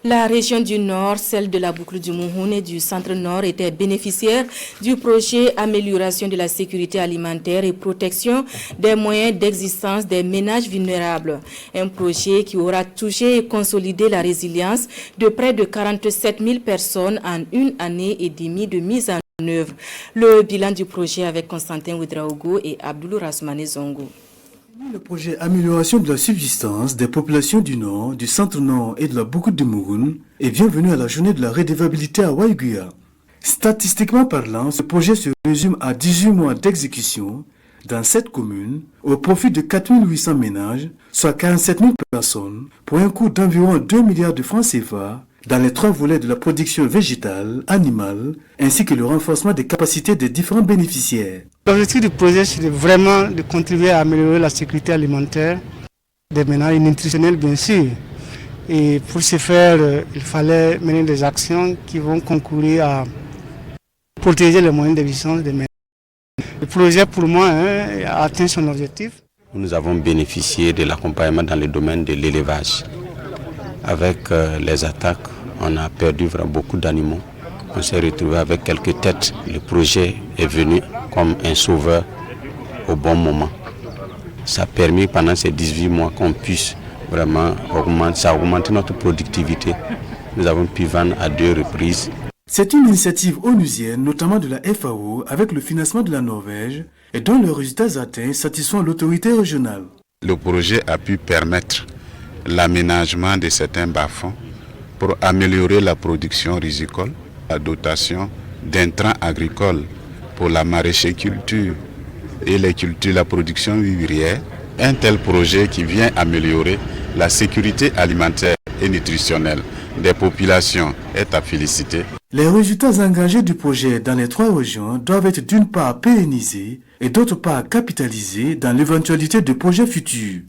La région du Nord, celle de la boucle du Mouhoun et du Centre-Nord étaient bénéficiaires du projet Amélioration de la sécurité alimentaire et protection des moyens d'existence des ménages vulnérables. Un projet qui aura touché et consolidé la résilience de près de 47 000 personnes en une année et demie de mise en œuvre. Le bilan du projet avec Constantin Ouedraogo et Abdoulou Rasmane Zongo. Le projet Amélioration de la subsistance des populations du Nord, du Centre-Nord et de la boucle du Mouhoun est bienvenu à la journée de la redevabilité à Waïguya. Statistiquement parlant, ce projet se résume à 18 mois d'exécution dans 7 communes au profit de 4 800 ménages, soit 47 000 personnes, pour un coût d'environ 2 milliards de francs CFA dans les 3 volets de la production végétale, animale, ainsi que le renforcement des capacités des différents bénéficiaires. L'objectif du projet, c'est vraiment de contribuer à améliorer la sécurité alimentaire des ménages, et nutritionnelle bien sûr. Et pour ce faire, il fallait mener des actions qui vont concourir à protéger les moyens d'existence des ménages. Le projet, pour moi, a atteint son objectif. Nous avons bénéficié de l'accompagnement dans le domaine de l'élevage. Avec les attaques, on a perdu vraiment beaucoup d'animaux. On s'est retrouvé avec quelques têtes. Le projet est venu comme un sauveur au bon moment. Ça a permis pendant ces 18 mois qu'on puisse vraiment augmenter notre productivité. Nous avons pu vendre à 2 reprises. C'est une initiative onusienne, notamment de la FAO, avec le financement de la Norvège, et dont les résultats atteints satisfont l'autorité régionale. Le projet a pu permettre l'aménagement de certains bas-fonds pour améliorer la production risicole, la dotation d'intrants agricoles pour la maraîchère-culture et les cultures, la production vivrière. Un tel projet qui vient améliorer la sécurité alimentaire et nutritionnelle des populations est à féliciter. Les résultats engagés du projet dans les 3 régions doivent être d'une part pérennisés et d'autre part capitalisés dans l'éventualité de projets futurs.